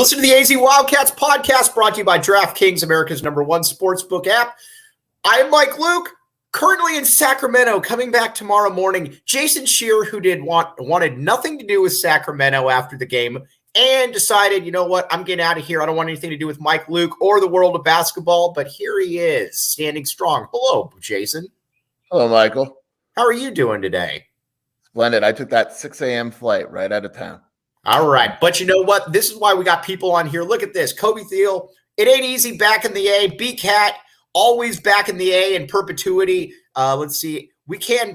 You're listening to the AZ Wildcats podcast brought to you by DraftKings, America's #1 sportsbook app. I am Mike Luke, currently in Sacramento, coming back tomorrow morning. Jason Shearer, who wanted nothing to do with Sacramento after the game and decided, you know what, I'm getting out of here. I don't want anything to do with Mike Luke or the world of basketball, but here he is, standing strong. Hello, Jason. Hello, Michael. How are you doing today? Splendid. I took that 6 a.m. flight right out of town. All right. But you know what? This is why we got people on here. Look at this. Kobe Thiel, it ain't easy back in the A. B-Cat, always back in the A in perpetuity. Let's see. We can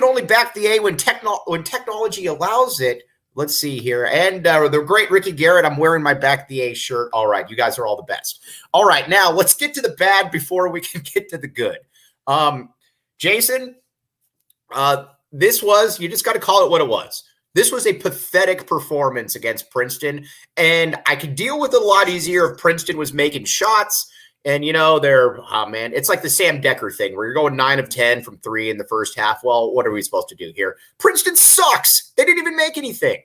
only back the A when technology allows it. Let's see here. And the great Ricky Garrett, I'm wearing my back the A shirt. All right. You guys are all the best. All right. Now let's get to the bad before we can get to the good. Jason, this was, you just got to call it what it was. This was a pathetic performance against Princeton, and I could deal with it a lot easier if Princeton was making shots. And, you know, it's like the Sam Decker thing where you're going 9 of 10 from 3 in the first half. Well, what are we supposed to do here? Princeton sucks. They didn't even make anything.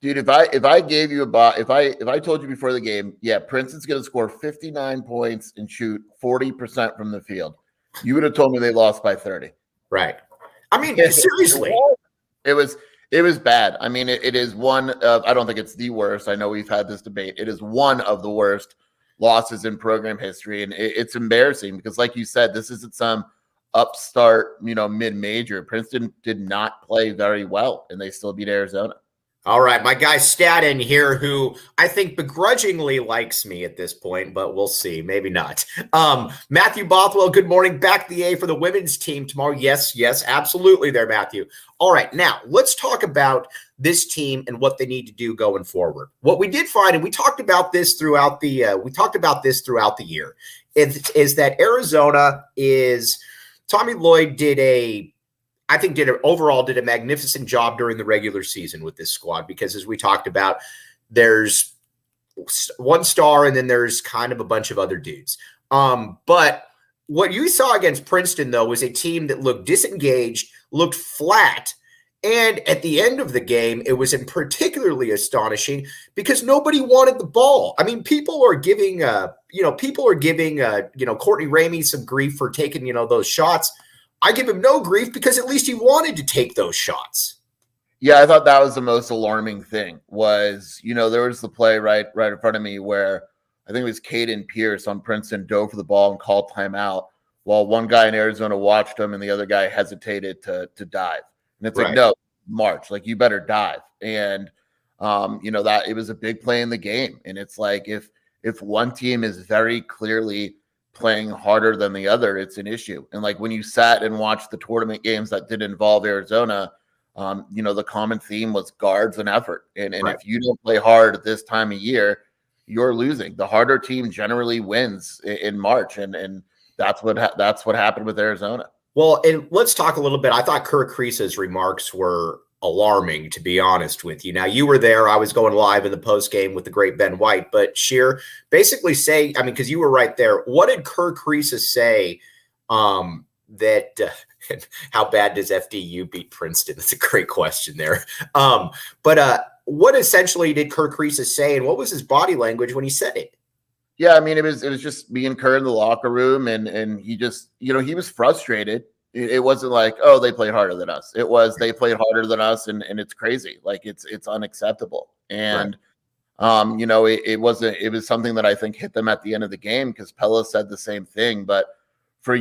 Dude, if I gave you if I told you before the game, yeah, Princeton's going to score 59 points and shoot 40% from the field, you would have told me they lost by 30. Right. I mean, seriously. It was bad. I mean, it is one of, I don't think it's the worst. I know we've had this debate. It is one of the worst losses in program history. And it's embarrassing because, like you said, this isn't some upstart, mid-major. Princeton did not play very well, and they still beat Arizona. All right, my guy Staten here, who I think begrudgingly likes me at this point, but we'll see. Maybe not. Matthew Bothwell, good morning. Back the A for the women's team tomorrow. Yes, absolutely there, Matthew. All right, now let's talk about this team and what they need to do going forward. What we did find, and we talked about this throughout the year, is that Arizona is Tommy Lloyd did a magnificent job during the regular season with this squad because, as we talked about, there's one star and then there's kind of a bunch of other dudes. But what you saw against Princeton, though, was a team that looked disengaged, looked flat, and at the end of the game, it was particularly astonishing because nobody wanted the ball. I mean, people are giving Courtney Ramey some grief for taking, those shots. I give him no grief because at least he wanted to take those shots. Yeah, I thought that was the most alarming thing was, there was the play right in front of me where I think it was Caden Pierce on Princeton dove for the ball and called timeout while one guy in Arizona watched him and the other guy hesitated to dive. And it's right. Like, no, march, like you better dive. And, that it was a big play in the game. And it's like if one team is very clearly playing harder than the other, it's an issue. And like when you sat and watched the tournament games that did involve Arizona, the common theme was guards and effort. And right. If you don't play hard at this time of year, you're losing. The harder team generally wins in March. And that's what happened with Arizona. Well, and let's talk a little bit. I thought Kirk Crease's remarks were alarming, to be honest with you. Now, you were there. I was going live in the post game with the great Ben White, but Sheer basically because you were right there. What did Kirk Crease say that how bad does FDU beat Princeton? That's a great question there. But what essentially did Kirk Crease say, and what was his body language when he said it? Yeah, I mean, it was just me and Kerr in the locker room, and he just, he was frustrated. It wasn't like, oh, they played harder than us. It was they played harder than us, and it's crazy. Like it's unacceptable. And right. It was something that I think hit them at the end of the game because Pella said the same thing. But for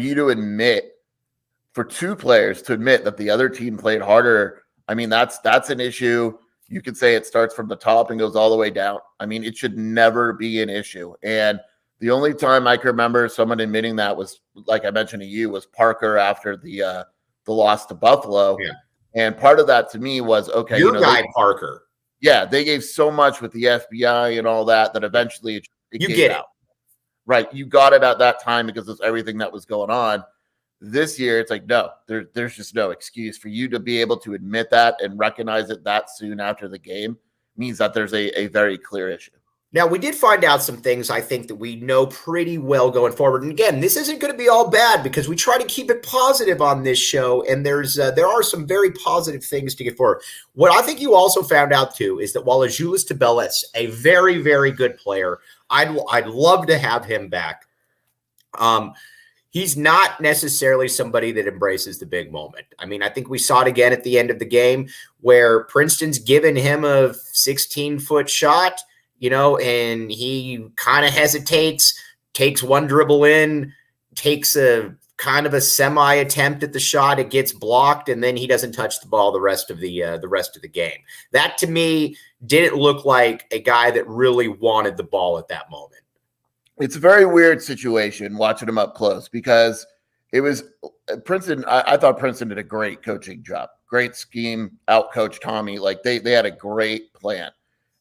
two players to admit that the other team played harder, I mean, that's an issue. You could say it starts from the top and goes all the way down. I mean, it should never be an issue. And the only time I can remember someone admitting that was, like I mentioned to you, was Parker after the loss to Buffalo. Yeah. And part of that to me was, okay, your guy Parker. Yeah, they gave so much with the FBI and all that eventually it you get out. Right, you got it at that time because of everything that was going on. This year, it's like, no, there's just no excuse for you to be able to admit that and recognize it that soon after the game means that there's a very clear issue. Now, we did find out some things I think that we know pretty well going forward. And again, this isn't going to be all bad because we try to keep it positive on this show. And there are some very positive things to get forward. What I think you also found out, too, is that while Azuolas Tubelis, a very, very good player, I'd love to have him back. He's not necessarily somebody that embraces the big moment. I mean, I think we saw it again at the end of the game where Princeton's given him a 16-foot shot, and he kind of hesitates, takes one dribble in, takes a kind of a semi attempt at the shot. It gets blocked, and then he doesn't touch the ball the rest of the game. That to me didn't look like a guy that really wanted the ball at that moment. It's a very weird situation watching him up close because it was Princeton. I thought Princeton did a great coaching job, great scheme, out-coached Tommy. Like they had a great plan.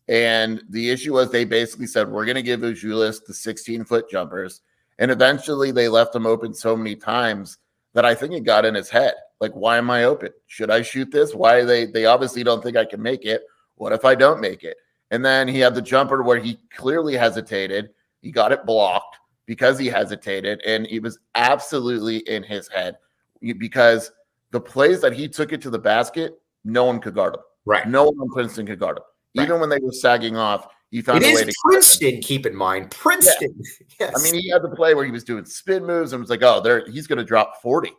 And the issue was they basically said, we're going to give Azuolas the 16-foot jumpers. And eventually they left him open so many times that I think it got in his head. Like, why am I open? Should I shoot this? Why they obviously don't think I can make it. What if I don't make it? And then he had the jumper where he clearly hesitated. He got it blocked because he hesitated. And it was absolutely in his head because the plays that he took it to the basket, no one could guard him. Right. No one in Princeton could guard him. Right. Even when they were sagging off, he found a way to. Princeton, keep in mind. Princeton. Yeah. Yes. I mean, he had the play where he was doing spin moves and was like, oh, he's going to drop 40.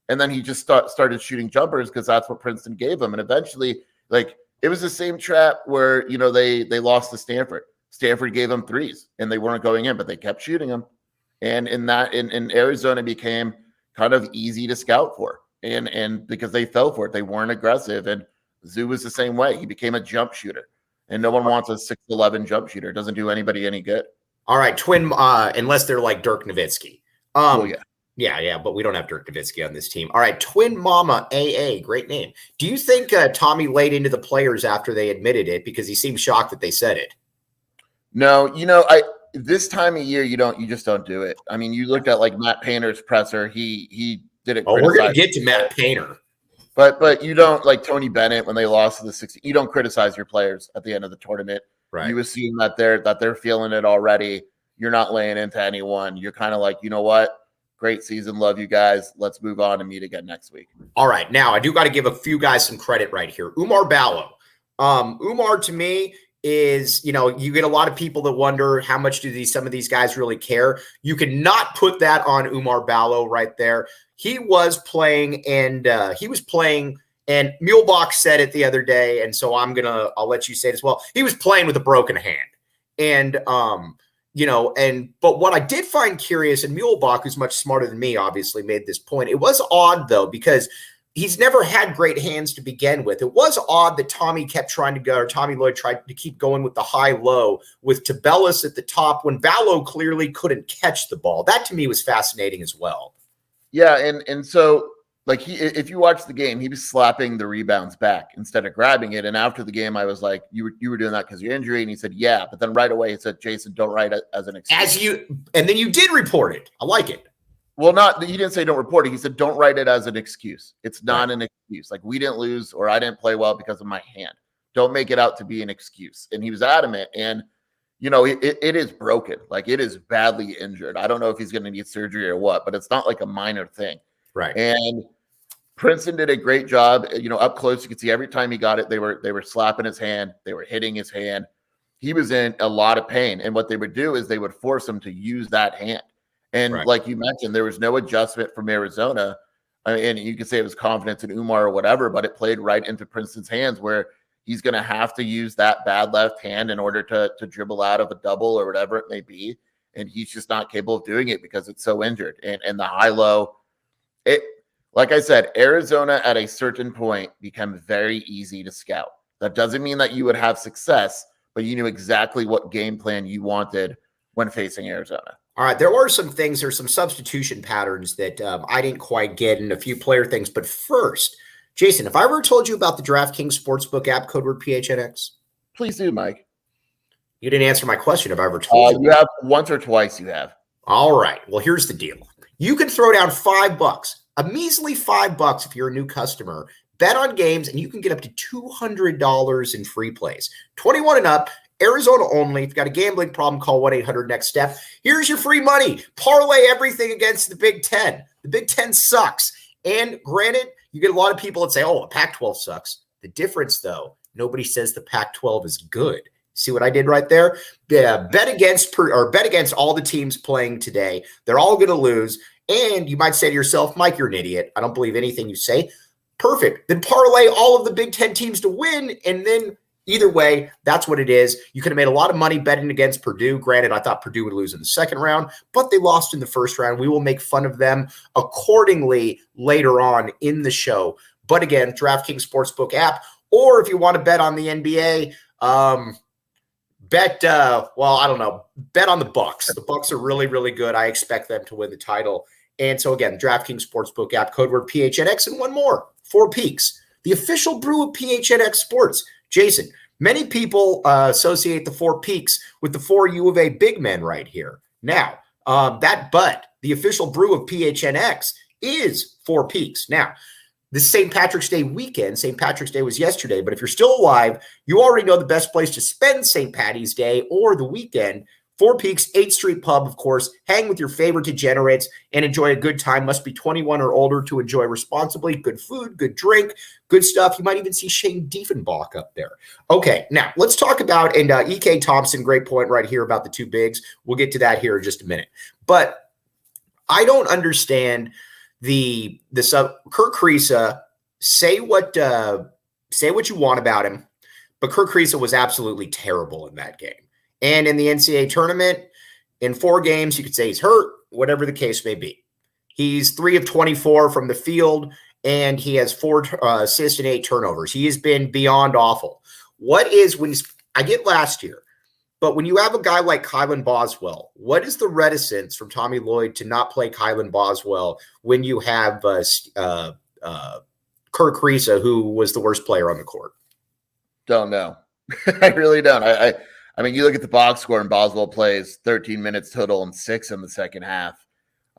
And then he just started shooting jumpers because that's what Princeton gave him. And eventually, like, it was the same trap where, they lost to Stanford. Stanford gave them threes and they weren't going in, but they kept shooting them. And in Arizona became kind of easy to scout for. And because they fell for it, they weren't aggressive. And Zoo was the same way. He became a jump shooter. And no one wants a 6'11" jump shooter. It doesn't do anybody any good. All right, twin, unless they're like Dirk Nowitzki. Yeah. Yeah, but we don't have Dirk Nowitzki on this team. All right, Twin Mama AA, great name. Do you think Tommy laid into the players after they admitted it because he seemed shocked that they said it? No, this time of year you just don't do it. I mean, you looked at like Matt Painter's presser. He did it. Oh, we're gonna get to Matt Painter. But you don't, like Tony Bennett when they lost to the 60. You don't criticize your players at the end of the tournament. Right. You assume that they're feeling it already. You're not laying into anyone. You're kind of like, you know what? Great season. Love you guys. Let's move on and meet again next week. All right. Now, I do got to give a few guys some credit right here. Oumar Ballo. Oumar, to me, is, you get a lot of people that wonder how much do some of these guys really care. You cannot put that on Oumar Ballo right there. He was playing, and Muehlbach said it the other day, and so I'll let you say it as well. He was playing with a broken hand. And, but what I did find curious, and Muehlbach, who's much smarter than me, obviously made this point. It was odd, though, because he's never had great hands to begin with. It was odd that Tommy Lloyd tried to keep going with the high-low with Tubelis at the top when Ballo clearly couldn't catch the ball. That, to me, was fascinating as well. Yeah, and so like if you watch the game, he was slapping the rebounds back instead of grabbing it. And after the game, I was like, "You were doing that because of your injury," and he said, "Yeah." But then right away, he said, "Jason, don't write it as an excuse." And then you did report it. I like it. Well, he didn't say don't report it. He said don't write it as an excuse. It's not an excuse. Like we didn't lose or I didn't play well because of my hand. Don't make it out to be an excuse. And he was adamant. And it is broken. Like it is badly injured. I don't know if he's going to need surgery or what, but it's not like a minor thing. Right. And Princeton did a great job. Up close, you could see every time he got it, they were slapping his hand. They were hitting his hand. He was in a lot of pain. And what they would do is they would force him to use that hand. And like you mentioned, there was no adjustment from Arizona. And you could say it was confidence in Oumar or whatever, but it played right into Princeton's hands where he's going to have to use that bad left hand in order to dribble out of a double or whatever it may be. And he's just not capable of doing it because it's so injured. And the high-low, like I said, Arizona at a certain point became very easy to scout. That doesn't mean that you would have success, but you knew exactly what game plan you wanted when facing Arizona. All right, there were some things, there's some substitution patterns that I didn't quite get and a few player things. But first, Jason, have I ever told you about the DraftKings Sportsbook app, code word PHNX? Please do, Mike. You didn't answer my question. Have I ever told you? You have once or twice you have. All right, well, here's the deal. You can throw down $5, a measly $5 if you're a new customer. Bet on games, and you can get up to $200 in free plays. 21 and up, Arizona only. If you've got a gambling problem, call 1-800-NEXT-STEP. Here's your free money. Parlay everything against the Big Ten. The Big Ten sucks. And granted, you get a lot of people that say, oh, a Pac-12 sucks. The difference, though, nobody says the Pac-12 is good. See what I did right there? Yeah, bet against all the teams playing today. They're all going to lose. And you might say to yourself, Mike, you're an idiot. I don't believe anything you say. Perfect. Then parlay all of the Big Ten teams to win, and then either way, that's what it is. You could have made a lot of money betting against Purdue. Granted, I thought Purdue would lose in the second round, but they lost in the first round. We will make fun of them accordingly later on in the show. But again, DraftKings Sportsbook app, or if you want to bet on the NBA, bet on the Bucks. The Bucks are really, really good. I expect them to win the title. And so again, DraftKings Sportsbook app, code word PHNX, and one more, Four Peaks, the official brew of PHNX Sports. Jason, many people associate the Four Peaks with the 4 U of A big men right here. Now, but the official brew of PHNX is Four Peaks. Now, this St. Patrick's Day weekend, St. Patrick's Day was yesterday, but if you're still alive, you already know the best place to spend St. Patty's Day or the weekend. Four Peaks, 8th Street Pub, of course. Hang with your favorite degenerates and enjoy a good time. Must be 21 or older to enjoy responsibly. Good food, good drink, good stuff. You might even see Shane Diefenbach up there. Okay, now let's talk about, and E.K. Thompson, great point right here about the two bigs. We'll get to that here in just a minute. But I don't understand this Kirk Kriisa. Say what you want about him, but Kirk Kriisa was absolutely terrible in that game. And in the NCAA tournament, in 4 games, you could say he's hurt, whatever the case may be. He's 3 of 24 from the field, and he has 4 assists and 8 turnovers. He has been beyond awful. I get last year, but when you have a guy like Kylan Boswell, what is the reticence from Tommy Lloyd to not play Kylan Boswell when you have Kirk Kriisa, who was the worst player on the court? Don't know. I really don't. I mean, you look at the box score and Boswell plays 13 minutes total and 6 in the second half.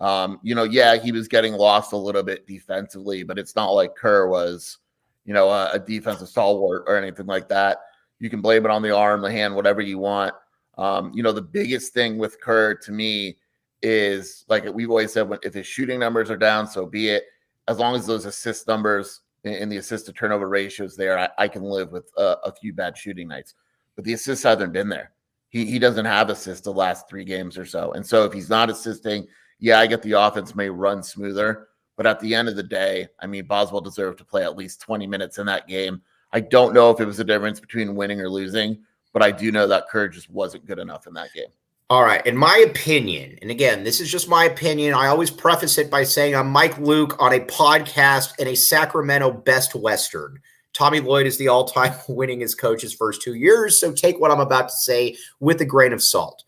He was getting lost a little bit defensively, but it's not like Kerr was, a defensive stalwart or anything like that. You can blame it on the arm, the hand, whatever you want. The biggest thing with Kerr to me is, like we've always said, if his shooting numbers are down, so be it. As long as those assist numbers and the assist to turnover ratios there, I can live with a few bad shooting nights. But the assists haven't been there. He doesn't have assists the last 3 games or so. And so if he's not assisting, I get the offense may run smoother. But at the end of the day, I mean, Boswell deserved to play at least 20 minutes in that game. I don't know if it was a difference between winning or losing, but I do know that Kerr just wasn't good enough in that game. All right. In my opinion, and again, this is just my opinion, I always preface it by saying I'm Mike Luke on a podcast in a Sacramento Best Western. Tommy Lloyd is the all-time winningest coach his first 2 years, so take what I'm about to say with a grain of salt.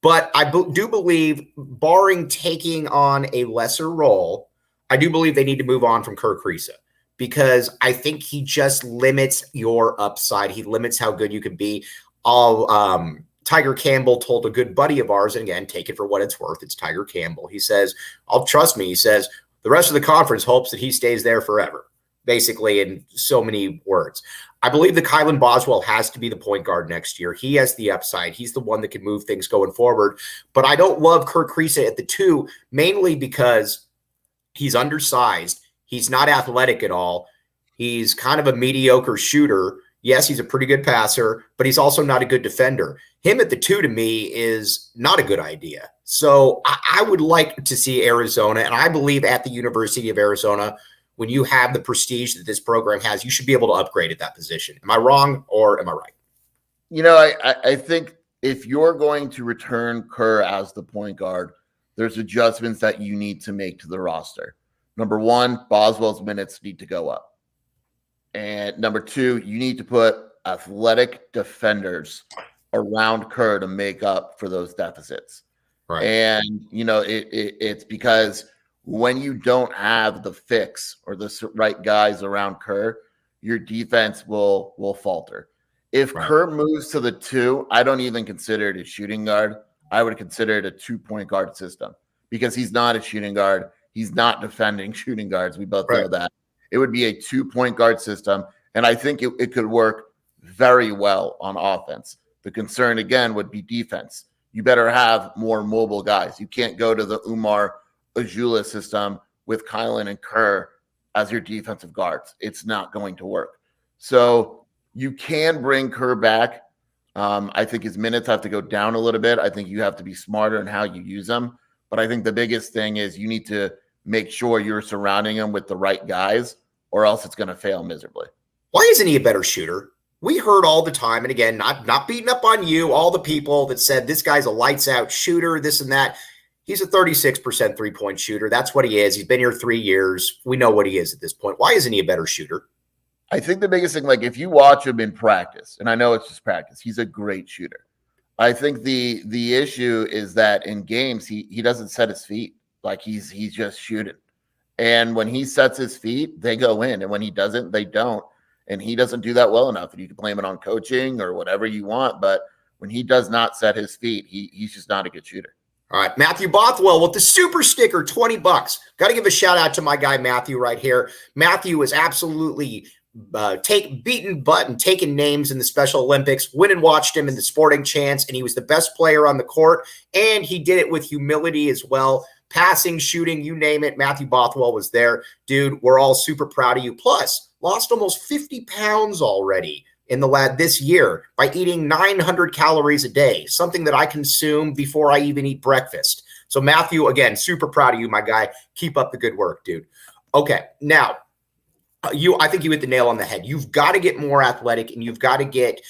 But I do believe, barring taking on a lesser role, I do believe they need to move on from Kirk Kriisa because I think he just limits your upside. He limits how good you can be. Tiger Campbell told a good buddy of ours, and again, take it for what it's worth. It's Tiger Campbell. He says, trust me, he says, the rest of the conference hopes that he stays there forever. Basically, in so many words. I believe that Kylan Boswell has to be the point guard next year. He has the upside. He's the one that can move things going forward. But I don't love Kirk Kriisa at the 2, mainly because he's undersized. He's not athletic at all. He's kind of a mediocre shooter. Yes, he's a pretty good passer, but he's also not a good defender. Him at the 2 to me is not a good idea. So I would like to see Arizona, and I believe at the University of Arizona, when you have the prestige that this program has, you should be able to upgrade at that position. Am I wrong or am I right? I think if you're going to return Kerr as the point guard, there's adjustments that you need to make to the roster. Number 1, Boswell's minutes need to go up. And number 2, you need to put athletic defenders around Kerr to make up for those deficits. Right. And, it's because when you don't have the fix or the right guys around Kerr, your defense will falter. If Kerr moves to the 2, I don't even consider it a shooting guard. I would consider it a 2-point guard system because he's not a shooting guard. He's not defending shooting guards. We both know that. It would be a 2-point guard system, and I think it could work very well on offense. The concern, again, would be defense. You better have more mobile guys. You can't go to the Umar Ajula system with Kylan and Kerr as your defensive guards. It's not going to work. So you can bring Kerr back. I think his minutes have to go down a little bit. I think you have to be smarter in how you use them. But I think the biggest thing is you need to make sure you're surrounding him with the right guys, or else it's going to fail miserably. Why isn't he a better shooter? We heard all the time, and again, not beating up on you, all the people that said this guy's a lights out shooter, this and that. He's a 36% three-point shooter. That's what he is. He's been here 3 years. We know what he is at this point. Why isn't he a better shooter? I think the biggest thing, like if you watch him in practice, and I know it's just practice, he's a great shooter. I think the issue is that in games, he doesn't set his feet. Like he's just shooting. And when he sets his feet, they go in. And when he doesn't, they don't. And he doesn't do that well enough. And you can blame it on coaching or whatever you want. But when he does not set his feet, he's just not a good shooter. All right, Matthew Bothwell with the super sticker, $20. Got to give a shout out to my guy Matthew right here. Matthew is absolutely beaten butt and taken names in the Special Olympics. Went and watched him in the Sporting Chance, and he was the best player on the court. And he did it with humility as well. Passing, shooting, you name it. Matthew Bothwell was there. Dude, we're all super proud of you. Plus, lost almost 50 pounds already in the lad this year by eating 900 calories a day, something that I consume before I even eat breakfast. So Matthew, again, super proud of you, my guy. Keep up the good work, dude. Okay, now, I think you hit the nail on the head. You've got to get more athletic, and you've got to get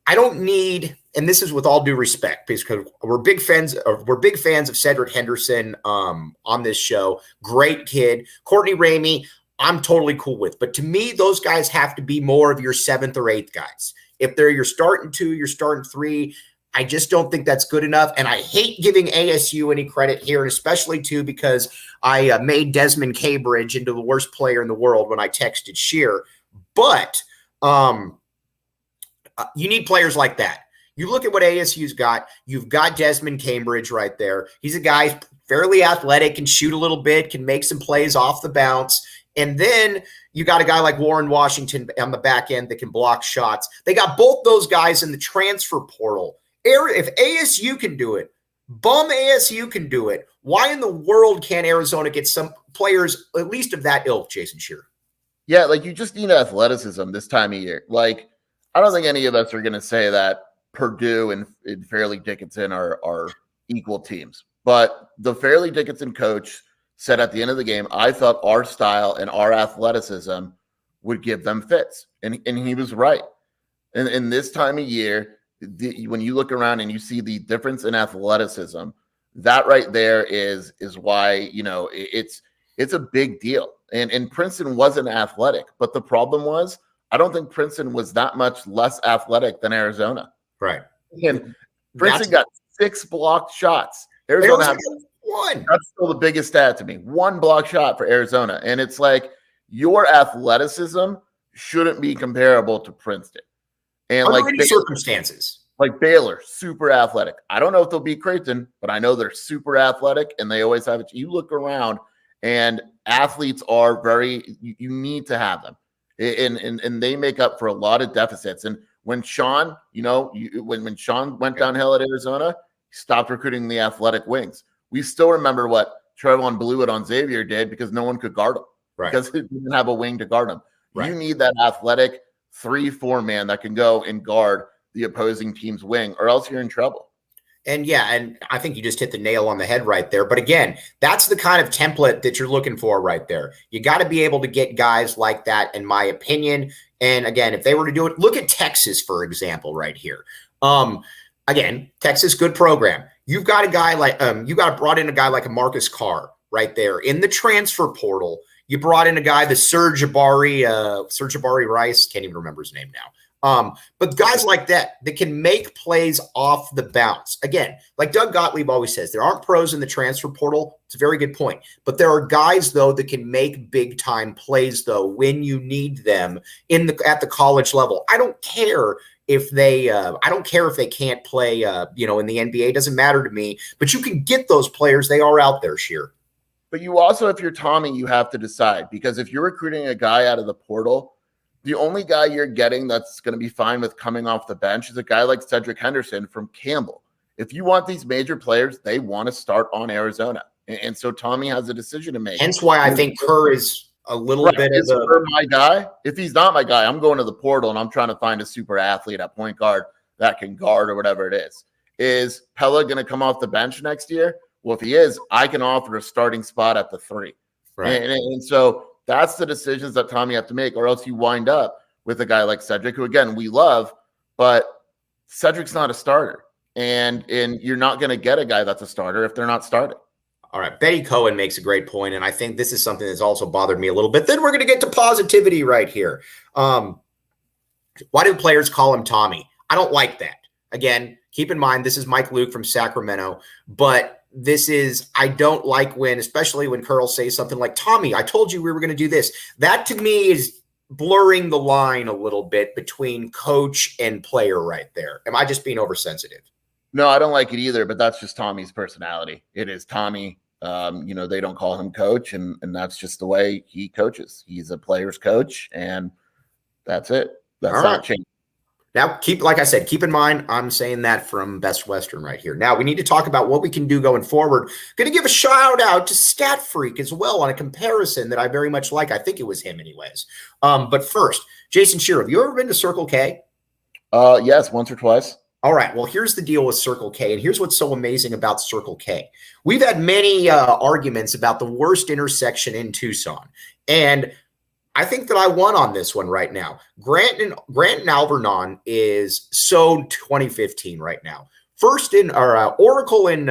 I don't need, and this is with all due respect, because we're big fans of Cedric Henderson on this show. Great kid. Courtney Ramey, I'm totally cool with. But to me, those guys have to be more of your 7th or 8th guys. If they're your starting 2, your starting 3, I just don't think that's good enough. And I hate giving ASU any credit here, and especially too because I made Desmond Cambridge into the worst player in the world when I texted Shear. But you need players like that. You look at what ASU's got. You've got Desmond Cambridge right there. He's a guy fairly athletic, can shoot a little bit, can make some plays off the bounce. And then you got a guy like Warren Washington on the back end that can block shots. They got both those guys in the transfer portal. If ASU can do it, bum ASU can do it. Why in the world can't Arizona get some players, at least of that ilk, Jason Shearer? Yeah, like you just need athleticism this time of year. Like, I don't think any of us are going to say that Purdue and Fairleigh Dickinson are equal teams. But the Fairleigh Dickinson coach said at the end of the game, I thought our style and our athleticism would give them fits. And he was right. And in this time of year, when you look around and you see the difference in athleticism, that right there is why, it's a big deal. And Princeton wasn't athletic, but the problem was, I don't think Princeton was that much less athletic than Arizona. Right. And Princeton got 6 blocked shots. Arizona had 1. That's still the biggest stat to me. 1 block shot for Arizona. And it's like your athleticism shouldn't be comparable to Princeton. And under any circumstances. Like Baylor, super athletic. I don't know if they'll beat Creighton, but I know they're super athletic, and they always have it. You look around, and athletes are you need to have them. And they make up for a lot of deficits. And when Sean, when Sean went downhill at Arizona, he stopped recruiting the athletic wings. We still remember what Trevon Blewett on Xavier did because no one could guard him. Right. Because he didn't have a wing to guard him. Right. You need that athletic 3-4 man that can go and guard the opposing team's wing, or else you're in trouble. And yeah, and I think you just hit the nail on the head right there. But again, that's the kind of template that you're looking for right there. You got to be able to get guys like that, in my opinion. And again, if they were to do it, look at Texas, for example, right here. Again, Texas, good program. You've got a guy like brought in a guy like a Marcus Carr right there in the transfer portal. You brought in a guy, the Serge Jabari Rice, can't even remember his name now. But guys like that can make plays off the bounce. Again, like Doug Gottlieb always says, there aren't pros in the transfer portal. It's a very good point. But there are guys, though, that can make big-time plays, though, when you need them at the college level. I don't care if they can't play, in the NBA. It doesn't matter to me. But you can get those players. They are out there, Sheer. But you also, if you're Tommy, you have to decide. Because if you're recruiting a guy out of the portal, The only guy you're getting that's going to be fine with coming off the bench is a guy like Cedric Henderson from Campbell. If you want these major players, they want to start on Arizona. And so Tommy has a decision to make. Hence why I think Kerr is a little bit of Kerr my guy? If he's not my guy, I'm going to the portal and I'm trying to find a super athlete at point guard that can guard or whatever it is. Is Pella going to come off the bench next year? Well, if he is, I can offer a starting spot at the 3. Right. And so that's the decisions that Tommy have to make, or else you wind up with a guy like Cedric, who, again, we love, but Cedric's not a starter. And you're not going to get a guy that's a starter if they're not starting. All right. Betty Cohen makes a great point, and I think this is something that's also bothered me a little bit. Then we're going to get to positivity right here. Why do players call him Tommy? I don't like that. Again, keep in mind, this is Mike Luke from Sacramento, but I don't like when, especially when Curl says something like, Tommy, I told you we were going to do this. That to me is blurring the line a little bit between coach and player right there. Am I just being oversensitive? No, I don't like it either, but that's just Tommy's personality. It is Tommy. They don't call him coach, and that's just the way he coaches. He's a player's coach, and that's it. That's not changing. Now, like I said, keep in mind, I'm saying that from Best Western right here. Now, we need to talk about what we can do going forward. Going to give a shout out to Stat Freak as well on a comparison that I very much like. I think it was him anyways. But first, Jason Shearer, have you ever been to Circle K? Yes, once or twice. All right. Well, here's the deal with Circle K, and here's what's so amazing about Circle K. We've had many arguments about the worst intersection in Tucson, and I think that I won on this one right now. Grant and Alvernon is so 2015 right now. Oracle and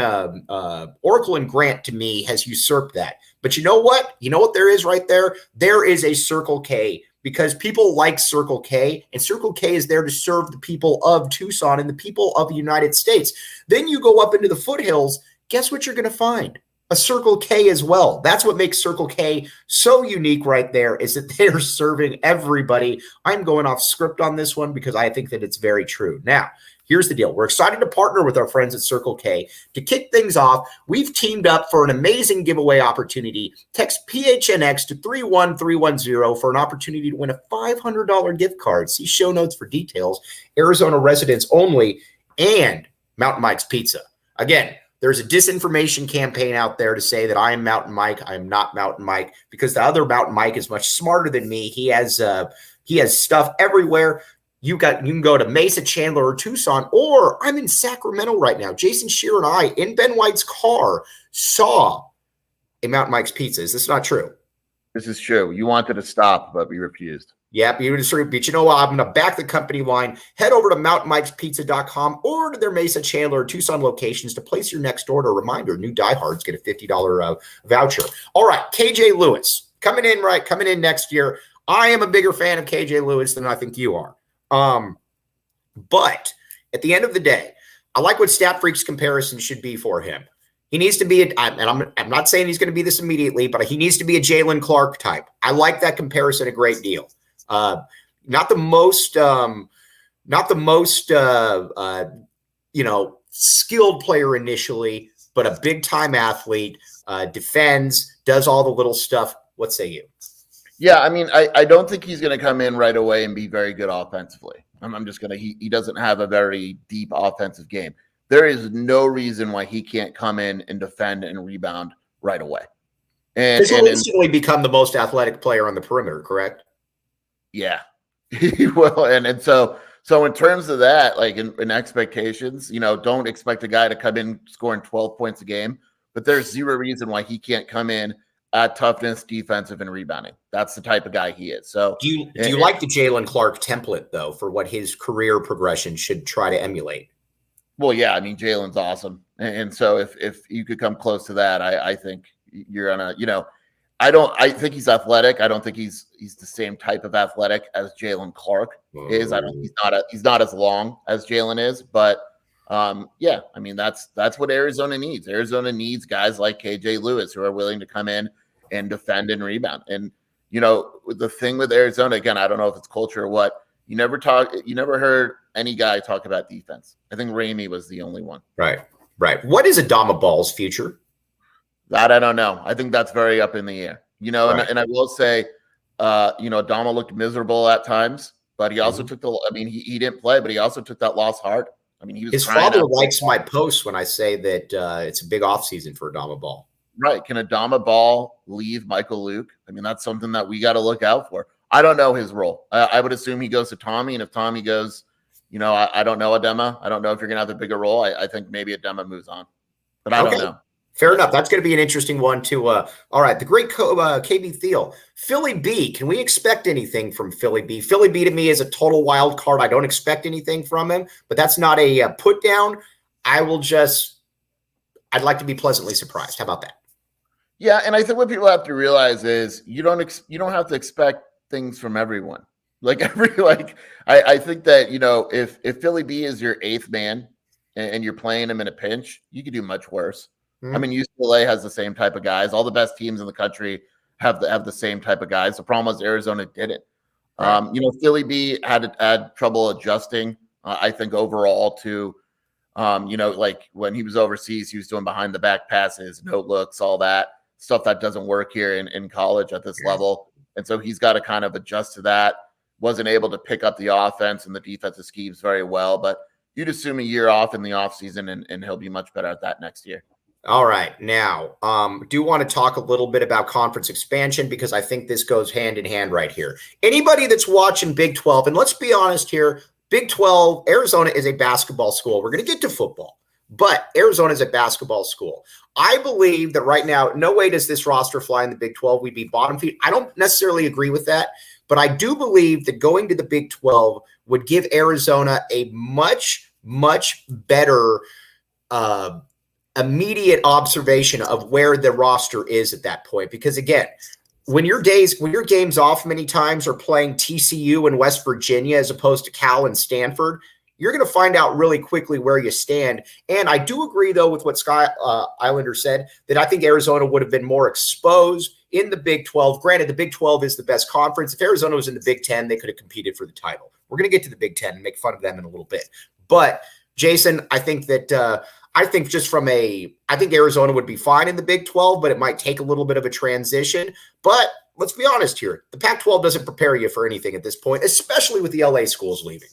Grant to me has usurped that. But you know what? You know what there is right there? There is a Circle K, because people like Circle K, and Circle K is there to serve the people of Tucson and the people of the United States. Then you go up into the foothills. Guess what you're going to find? A Circle K as well. That's what makes Circle K so unique right there, is that they're serving everybody. I'm going off script on this one because I think that it's very true. Now, here's the deal. We're excited to partner with our friends at Circle K. To kick things off, we've teamed up for an amazing giveaway opportunity. Text PHNX to 31310 for an opportunity to win a $500 gift card. See show notes for details. Arizona residents only, and Mountain Mike's Pizza. Again, there's a disinformation campaign out there to say that I am Mountain Mike. I am not Mountain Mike, because the other Mountain Mike is much smarter than me. He has stuff everywhere. You can go to Mesa, Chandler, or Tucson, or I'm in Sacramento right now. Jason Shearer and I, in Ben White's car, saw a Mountain Mike's Pizza. Is this not true? This is true. You wanted to stop, but we refused. Yeah, but you know what? I'm going to back the company line. Head over to mountainmikespizza.com or to their Mesa, Chandler, or Tucson locations to place your next order. Reminder, new Diehards get a $50 voucher. All right, KJ Lewis coming in next year. I am a bigger fan of KJ Lewis than I think you are. But at the end of the day, I like what Stat Freak's comparison should be for him. He needs to be, I'm not saying he's going to be this immediately, but he needs to be a Jalen Clark type. I like that comparison a great deal. Not the most skilled player initially, but a big time athlete, defends, does all the little stuff. What say you? Yeah, I mean, I don't think he's going to come in right away and be very good offensively. He doesn't have a very deep offensive game. There is no reason why he can't come in and defend and rebound right away. And he'll instantly become the most athletic player on the perimeter, correct? Yeah, he will. And so in terms of that, like in expectations, don't expect a guy to come in scoring 12 points a game, but there's zero reason why he can't come in at toughness, defensive, and rebounding. That's the type of guy he is. So do you like the Jalen Clark template though, for what his career progression should try to emulate? Well, yeah, I mean, Jalen's awesome. And so if you could come close to that, I think you're gonna, I think he's athletic. I don't think he's the same type of athletic as Jalen Clark is. He's not as long as Jalen is, but yeah, I mean, that's what Arizona needs. Arizona needs guys like KJ Lewis who are willing to come in and defend and rebound. And, the thing with Arizona, again, I don't know if it's culture or what, you never heard any guy talk about defense. I think Ramey was the only one. Right. What is Adama Ball's future? That I don't know. I think that's very up in the air. Right. And I will say, Adama looked miserable at times, but he also took he didn't play, but he also took that loss hard. I mean, he was his crying father out. likes my posts when I say that it's a big offseason for Adama Ball. Right. Can Adama Ball leave Michael Luke? I mean, that's something that we got to look out for. I don't know his role. I would assume he goes to Tommy, and if Tommy goes, I don't know Adama. I don't know if you're going to have a bigger role. I think maybe Adama moves on, but I don't know. Fair enough. That's going to be an interesting one too. All right. The great KB Thiel. Philly B. Can we expect anything from Philly B? Philly B to me is a total wild card. I don't expect anything from him, but that's not a put down. I'd like to be pleasantly surprised. How about that? Yeah. And I think what people have to realize is you don't have to expect things from everyone. I think that, if Philly B is your eighth man and you're playing him in a pinch, you could do much worse. I mean, UCLA has the same type of guys. All the best teams in the country have the same type of guys. The problem was Arizona didn't. Right. Philly B had trouble adjusting. I think overall to, when he was overseas, he was doing behind the back passes, no looks, all that stuff that doesn't work here in college at this level. And so he's got to kind of adjust to that. Wasn't able to pick up the offense and the defensive schemes very well, but you'd assume a year off in the offseason and he'll be much better at that next year. All right. Now, do want to talk a little bit about conference expansion because I think this goes hand in hand right here. Anybody that's watching Big 12, and let's be honest here, Big 12, Arizona is a basketball school. We're going to get to football, but Arizona is a basketball school. I believe that right now, no way does this roster fly in the Big 12. We'd be bottom feed. I don't necessarily agree with that, but I do believe that going to the Big 12 would give Arizona a much, much better immediate observation of where the roster is at that point. Because again, when your games off many times are playing TCU and West Virginia as opposed to Cal and Stanford, you're going to find out really quickly where you stand. And I do agree, though, with what Sky Islander said, that I think Arizona would have been more exposed in the Big 12. Granted, the Big 12 is the best conference. If Arizona was in the Big 10, they could have competed for the title. We're going to get to the Big 10 and make fun of them in a little bit. But, Jason, I think that I think Arizona would be fine in the Big 12, but it might take a little bit of a transition. But let's be honest here. The Pac-12 doesn't prepare you for anything at this point, especially with the LA schools leaving.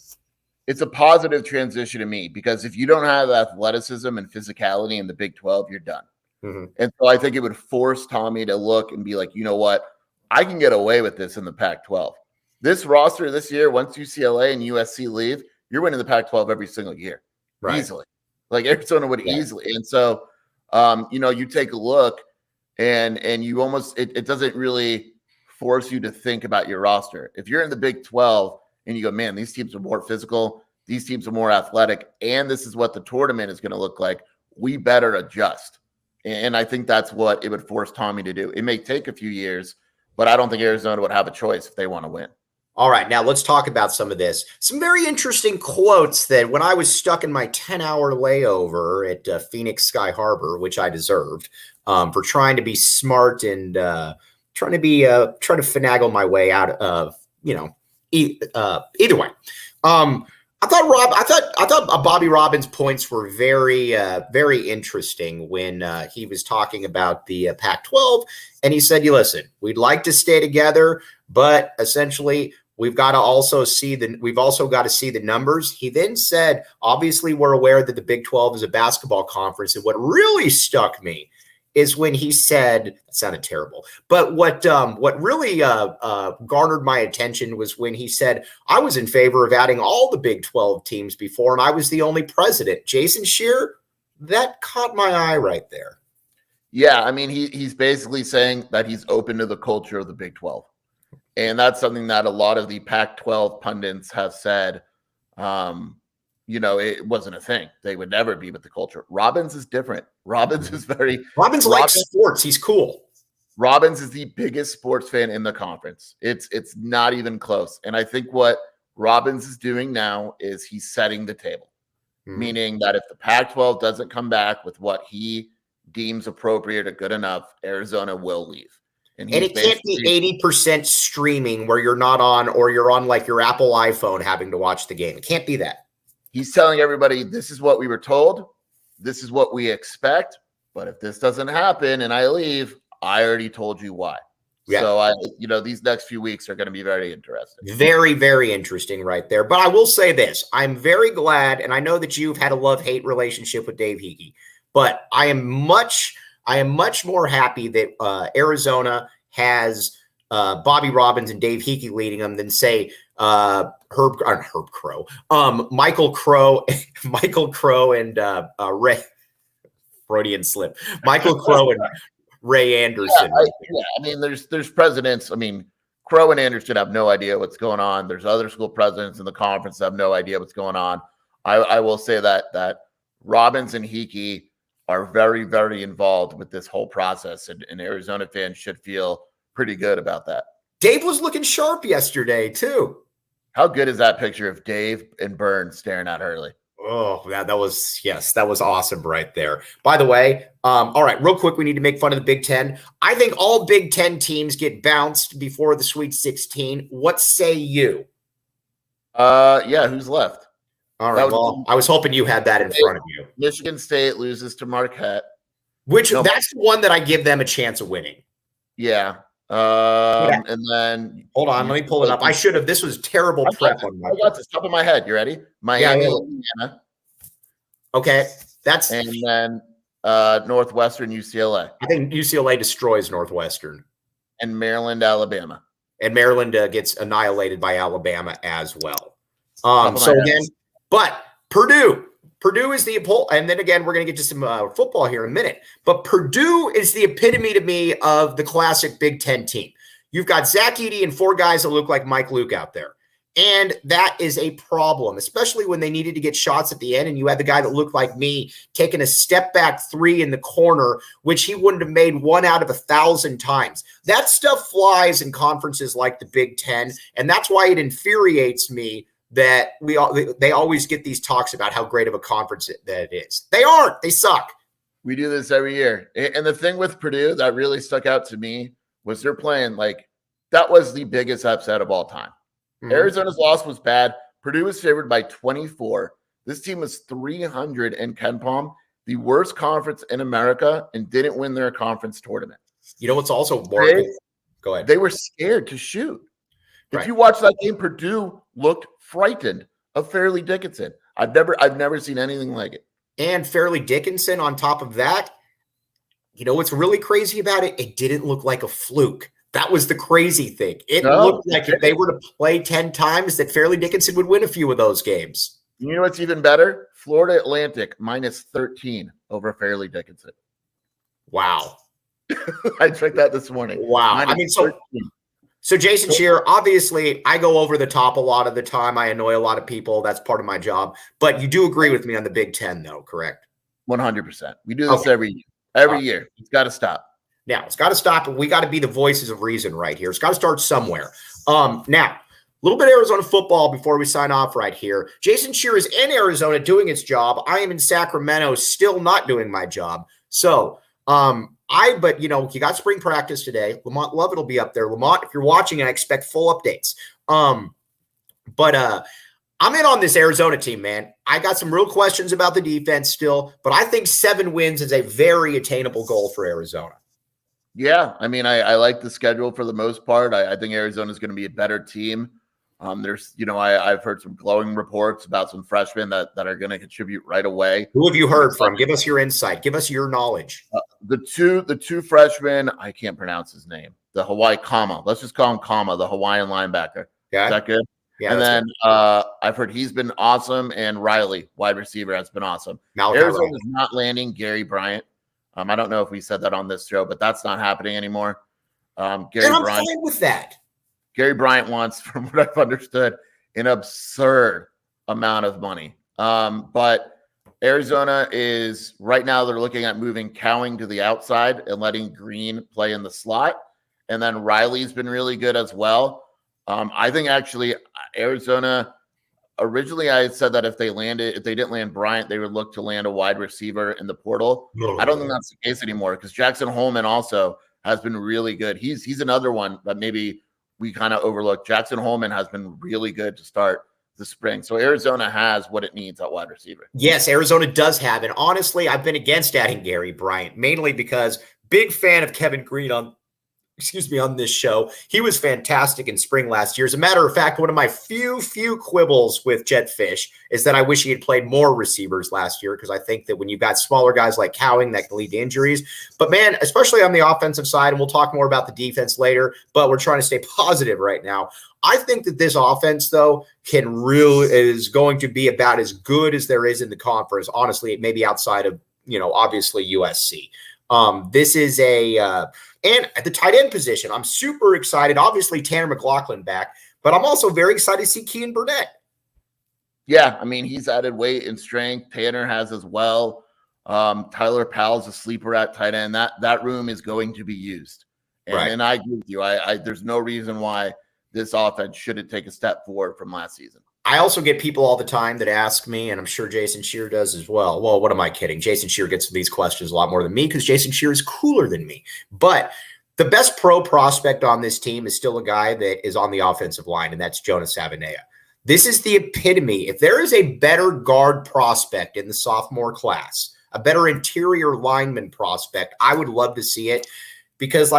It's a positive transition to me because if you don't have athleticism and physicality in the Big 12, you're done. And so I think it would force Tommy to look and be like, you know what? I can get away with this in the Pac-12. This roster this year, once UCLA and USC leave, you're winning the Pac-12 every single year. Right. Easily. Like Arizona would easily. And so, you take a look and you almost, it doesn't really force you to think about your roster. If you're in the Big 12 and you go, man, these teams are more physical, these teams are more athletic, and this is what the tournament is going to look like, we better adjust. And I think that's what it would force Tommy to do. It may take a few years, but I don't think Arizona would have a choice if they want to win. All right, now let's talk about some of this. Some very interesting quotes that when I was stuck in my 10-hour layover at Phoenix Sky Harbor, which I deserved, for trying to be smart and trying to finagle my way out of, either way. I thought Bobby Robbins' points were very, very interesting when he was talking about the Pac-12, and he said, listen, we'd like to stay together, but essentially we've also got to see the numbers. He then said, obviously we're aware that the Big 12 is a basketball conference. And what really stuck me is when he said, it sounded terrible, but what really garnered my attention was when he said, I was in favor of adding all the Big 12 teams before, and I was the only president. Jason Scheer, that caught my eye right there. Yeah, I mean, he's basically saying that he's open to the culture of the Big 12. And that's something that a lot of the Pac-12 pundits have said, it wasn't a thing. They would never be with the culture. Robbins is different. Robbins likes sports. He's cool. Robbins is the biggest sports fan in the conference. It's not even close. And I think what Robbins is doing now is he's setting the table, meaning that if the Pac-12 doesn't come back with what he deems appropriate or good enough, Arizona will leave. And it can't be 80% streaming where you're not on, or you're on like your Apple iPhone having to watch the game. It can't be that. He's telling everybody, this is what we were told. This is what we expect. But if this doesn't happen and I leave, I already told you why. Yeah. So these next few weeks are going to be very interesting. Very, very interesting right there. But I will say this. I'm very glad, and I know that you've had a love-hate relationship with Dave Hickey, but I am much more happy that Arizona has Bobby Robbins and Dave Hickey leading them than say Michael Crow and Ray Freudian slip. Michael Crow and Ray Anderson. I mean, there's presidents. I mean, Crow and Anderson have no idea what's going on. There's other school presidents in the conference that have no idea what's going on. I will say that Robbins and Hickey are very, very involved with this whole process, and Arizona fans should feel pretty good about that. Dave was looking sharp yesterday too. How good is that picture of Dave and Burns staring at Hurley? Oh, that was awesome right there. By the way, all right, real quick, we need to make fun of the Big Ten. I think all Big Ten teams get bounced before the Sweet 16. What say you? Yeah, who's left? All right, well, I was hoping you had that in front of you. Michigan State loses to Marquette. That's the one that I give them a chance of winning. Yeah. And then hold on, let me pull it up. I should have. This was terrible prep on my. I got this top of my head. You ready? Miami, Indiana. Okay, and then Northwestern, UCLA. I think UCLA destroys Northwestern. And Maryland, Alabama. And Maryland gets annihilated by Alabama as well. But Purdue is the and then again, we're going to get to some football here in a minute. But Purdue is the epitome to me of the classic Big Ten team. You've got Zach Edey and four guys that look like Mike Luke out there. And that is a problem, especially when they needed to get shots at the end. And you had the guy that looked like me taking a step back three in the corner, which he wouldn't have made 1 out of 1,000 times. That stuff flies in conferences like the Big Ten. And that's why it infuriates me that they always get these talks about how great of a conference that it is. They aren't. They suck. We do this every year. And the thing with Purdue that really stuck out to me was they're playing that was the biggest upset of all time. Mm-hmm. Arizona's loss was bad. Purdue was favored by 24. This team was 300 in KenPom, the worst conference in America, and didn't win their conference tournament. You know what's also more? Go ahead. They were scared to shoot. If you watch that game, Purdue looked frightened of Fairleigh Dickinson. I've never seen anything like it. And Fairleigh Dickinson, on top of that, you know what's really crazy about it? It didn't look like a fluke. That was the crazy thing. It looked like if they were to play 10 times, that Fairleigh Dickinson would win a few of those games. You know what's even better? Florida Atlantic minus 13 over Fairleigh Dickinson. Wow. I checked that this morning. Wow. So Jason Scheer, obviously, I go over the top a lot of the time. I annoy a lot of people. That's part of my job. But you do agree with me on the Big Ten, though, correct? 100%. We do this every year. Every year. It's got to stop. Now, it's got to stop, and we got to be the voices of reason right here. It's got to start somewhere. Now, a little bit of Arizona football before we sign off right here. Jason Scheer is in Arizona doing his job. I am in Sacramento still not doing my job. So, but you got spring practice today. Lamont Lovett will be up there. Lamont, if you're watching, I expect full updates. But I'm in on this Arizona team, man. I got some real questions about the defense still, but I think 7 wins is a very attainable goal for Arizona. Yeah, I mean, I like the schedule for the most part. I think Arizona is going to be a better team. There's, I've heard some glowing reports about some freshmen that are going to contribute right away. Who have you heard from? Give us your insight. Give us your knowledge. The two freshmen, I can't pronounce his name. The Hawaii Kama. Let's just call him Kama, the Hawaiian linebacker. Yeah. Is that good? Yeah. And then I've heard he's been awesome, and Riley, wide receiver, has been awesome. Arizona's not landing Gary Bryant. I don't know if we said that on this show, but that's not happening anymore. I'm fine with that. Gary Bryant wants, from what I've understood, an absurd amount of money. But Arizona is right now, they're looking at moving Cowing to the outside and letting Green play in the slot. And then Riley's been really good as well. I think actually Arizona, originally I had said that if they didn't land Bryant, they would look to land a wide receiver in the portal. I don't think that's the case anymore because Jackson Holman also has been really good. He's another one that maybe we kind of overlooked. Jackson Holman has been really good to start the spring. So Arizona has what it needs at wide receiver. Yes, Arizona does have. And honestly, I've been against adding Gary Bryant, mainly because big fan of Kevin Green on on this show. He was fantastic in spring last year. As a matter of fact, one of my few quibbles with Jedd Fisch is that I wish he had played more receivers last year, because I think that when you've got smaller guys like Cowing, that can lead to injuries. But man, especially on the offensive side, and we'll talk more about the defense later, but we're trying to stay positive right now. I think that this offense, though, is going to be about as good as there is in the conference. Honestly, it may be outside of, obviously USC. This is and at the tight end position, I'm super excited. Obviously, Tanner McLaughlin back, but I'm also very excited to see Kean Burnett. Yeah, I mean, he's added weight and strength. Tanner has as well. Tyler Powell's a sleeper at tight end. That room is going to be used. And I agree with you. There's no reason why this offense shouldn't take a step forward from last season. I also get people all the time that ask me, and I'm sure Jason Scheer does as well. Well, what am I kidding? Jason Scheer gets these questions a lot more than me, because Jason Scheer is cooler than me. But the best pro prospect on this team is still a guy that is on the offensive line, and that's Jonas Savaiinaea. This is the epitome. If there is a better guard prospect in the sophomore class, a better interior lineman prospect, I would love to see it. Because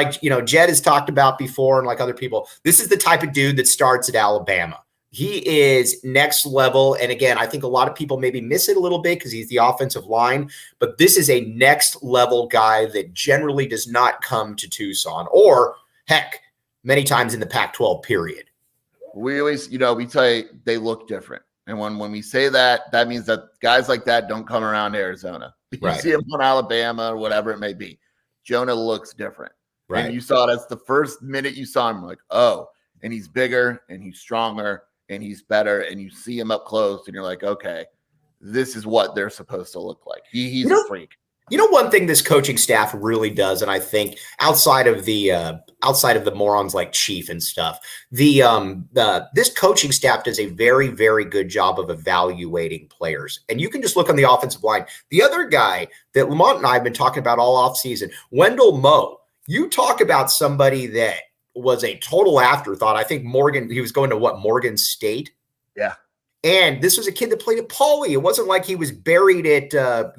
Jed has talked about before, and like other people, this is the type of dude that starts at Alabama. He is next level. And again, I think a lot of people maybe miss it a little bit because he's the offensive line, but this is a next level guy that generally does not come to Tucson, or heck, many times in the Pac-12 period. We always, we tell you they look different. And when we say that, that means that guys like that don't come around Arizona. You see him on Alabama or whatever it may be. Jonah looks different. Right. And you saw it as the first minute you saw him, like, oh, and he's bigger and he's stronger and he's better. And you see him up close and you're like, okay, this is what they're supposed to look like. He's a freak. One thing this coaching staff really does, and I think outside of the morons like Chief and stuff, this coaching staff does a very, very good job of evaluating players. And you can just look on the offensive line. The other guy that Lamont and I have been talking about all offseason, Wendell Moe. You talk about somebody that was a total afterthought. I think he was going to Morgan State. Yeah. And this was a kid that played at Pauley. It wasn't like he was buried at,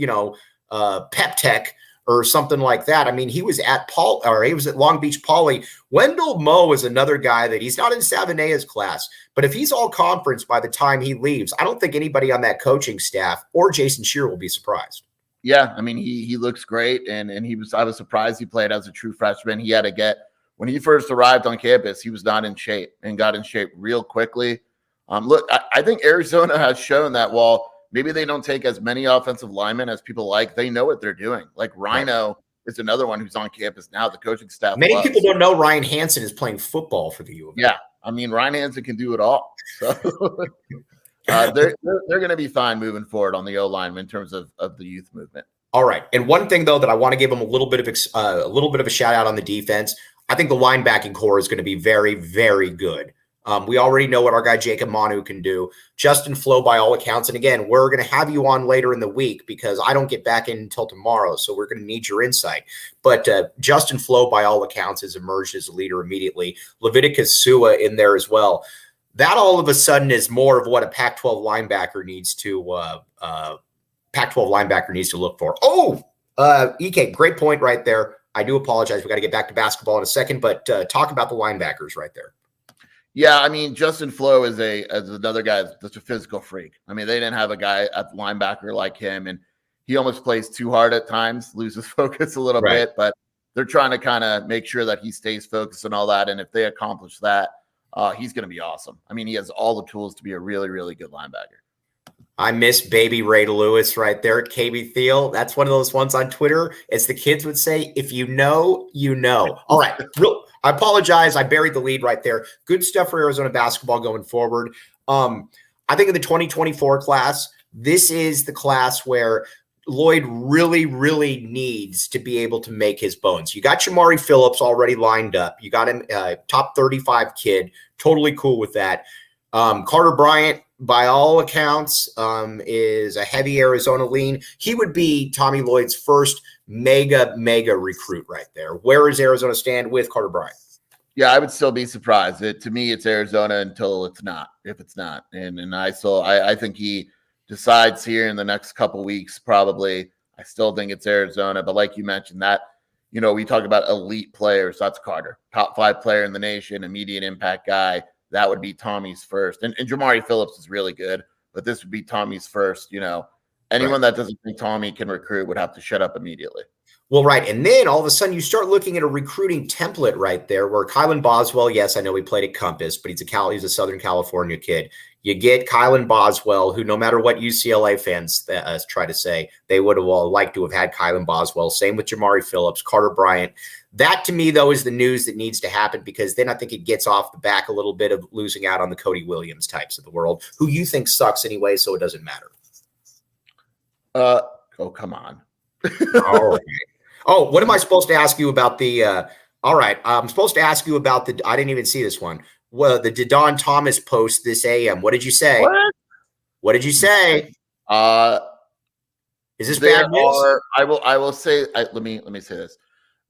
Pep Tech or something like that. I mean, he was at he was at Long Beach Poly. Wendell Moe is another guy that he's not in Savaiinaea's class, but if he's all conference by the time he leaves, I don't think anybody on that coaching staff or Jason Scheer will be surprised. Yeah, I mean, he looks great, and I was surprised he played as a true freshman. He had to when he first arrived on campus, he was not in shape and got in shape real quickly. Look, I think Arizona has shown that while maybe they don't take as many offensive linemen as people like, they know what they're doing. Like Rhino is another one who's on campus now. The coaching staff. Many people don't know Ryan Hansen is playing football for the U of A. Yeah, I mean, Ryan Hansen can do it all. So they're going to be fine moving forward on the O-line in terms of the youth movement. All right, and one thing though that I want to give them a little bit of a shout out on the defense. I think the linebacking core is going to be very, very good. We already know what our guy Jacob Manu can do. Justin Flo, by all accounts, and again, we're going to have you on later in the week because I don't get back in until tomorrow, so we're going to need your insight. But Justin Flo, by all accounts, has emerged as a leader immediately. Leviticus Sua in there as well. That all of a sudden is more of what a Pac-12 linebacker needs to look for. Oh, EK, great point right there. I do apologize. We got to get back to basketball in a second, but talk about the linebackers right there. Yeah, I mean, Justin Flo is another guy that's a physical freak. I mean, they didn't have a guy at linebacker like him, and he almost plays too hard at times, loses focus a little bit, but they're trying to kind of make sure that he stays focused and all that, and if they accomplish that, he's going to be awesome. I mean, he has all the tools to be a really, really good linebacker. I miss baby Ray Lewis right there at KB Thiel. That's one of those ones on Twitter. As the kids would say, if you know, you know. All right. I apologize. I buried the lead right there. Good stuff for Arizona basketball going forward. I think in the 2024 class, this is the class where Lloyd really, really needs to be able to make his bones. You got Shamari Phillips already lined up. You got him top 35 kid. Totally cool with that. Carter Bryant, by all accounts, is a heavy Arizona lean. He would be Tommy Lloyd's first mega recruit right there. Where does Arizona stand with Carter Bryant? Yeah, I would still be surprised. To me, it's Arizona until it's not. If it's not, and I think he decides here in the next couple weeks. Probably, I still think it's Arizona. But like you mentioned, that we talk about elite players. That's Carter, top 5 player in the nation, immediate impact guy. That would be Tommy's first. And Jamari Phillips is really good, but this would be Tommy's first. Anyone that doesn't think Tommy can recruit would have to shut up immediately. Well, right. And then all of a sudden you start looking at a recruiting template right there where Kylan Boswell, yes, I know he played at Compass, but he's a Southern California kid. You get Kylan Boswell, who no matter what UCLA fans try to say, they would have all liked to have had Kylan Boswell. Same with Jamari Phillips, Carter Bryant. That to me, though, is the news that needs to happen, because then I think it gets off the back a little bit of losing out on the Cody Williams types of the world, who you think sucks anyway, so it doesn't matter. Come on. All right. Oh, what am I supposed to ask you about the all right. I'm supposed to ask you about I didn't even see this one. Well, the DeDon Thomas post this AM. What did you say? What did you say? Is this bad news? I will say, let me say this.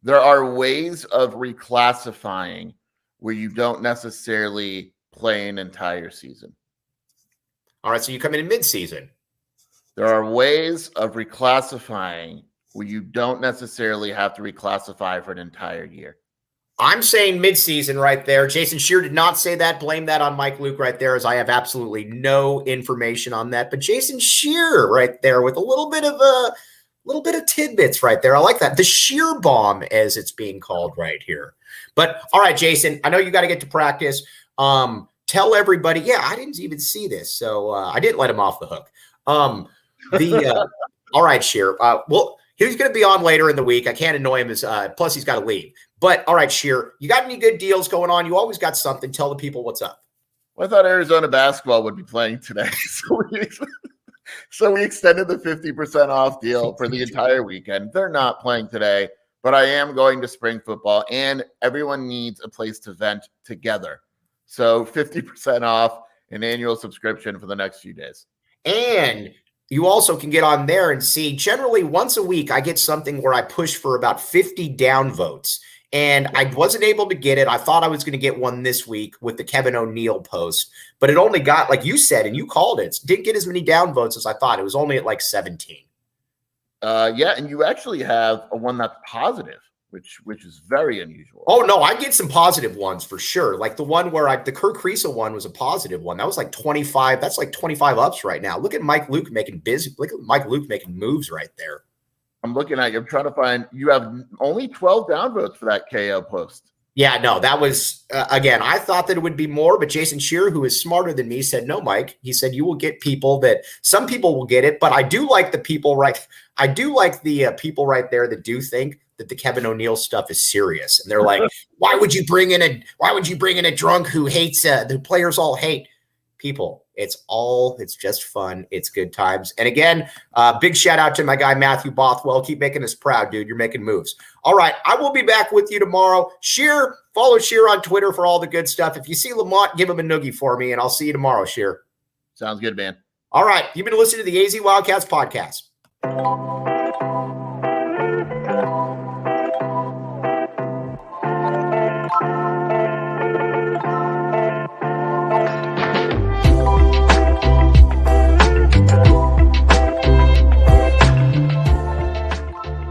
There are ways of reclassifying where you don't necessarily play an entire season. All right, so you come in mid-season. There are ways of reclassifying where you don't necessarily have to reclassify for an entire year. I'm saying mid-season right there. Jason Scheer did not say that. Blame that on Mike Luke right there, as I have absolutely no information on that. But Jason Scheer right there with a little bit of tidbits right there. I like that. The Scheer bomb, as it's being called right here. But all right, Jason, I know you got to get to practice. Tell everybody. Yeah, I didn't even see this, so I didn't let him off the hook. All right, Scheer. Well, he's going to be on later in the week. I can't annoy him plus he's got to leave. But all right, Scheer, you got any good deals going on? You always got something. Tell the people what's up. Well, I thought Arizona basketball would be playing today, so we extended the 50% off deal for the entire weekend. They're not playing today, but I am going to spring football, and everyone needs a place to vent together. So 50% off an annual subscription for the next few days. And you also can get on there and see, generally once a week, I get something where I push for about 50 downvotes. And I wasn't able to get it. I thought I was going to get one this week with the Kevin O'Neill post, but it only got, like you said, and you called it, didn't get as many downvotes as I thought. It was only at like 17. Yeah, and you actually have a one that's positive, which is very unusual. Oh, no, I get some positive ones for sure. Like the one where the Kirk Kriisa one was a positive one. That was like 25. That's like 25 ups right now. Look at Mike Luke making moves right there. I'm looking at you. I'm trying to find. You have only 12 downvotes for that KO post. Yeah, no, that was, again, I thought that it would be more, but Jason Scheer, who is smarter than me, said, no, Mike. He said, you will get some people will get it, but I do like the people people right there that do think that the Kevin O'Neill stuff is serious. And they're like, why would you bring in a drunk who hates, the players all hate people? It's just fun. It's good times. And again, big shout out to my guy, Matthew Bothwell. Keep making us proud, dude. You're making moves. All right. I will be back with you tomorrow. Scheer, follow Scheer on Twitter for all the good stuff. If you see Lamont, give him a noogie for me, and I'll see you tomorrow, Scheer. Sounds good, man. All right. You've been listening to the AZ Wildcats podcast.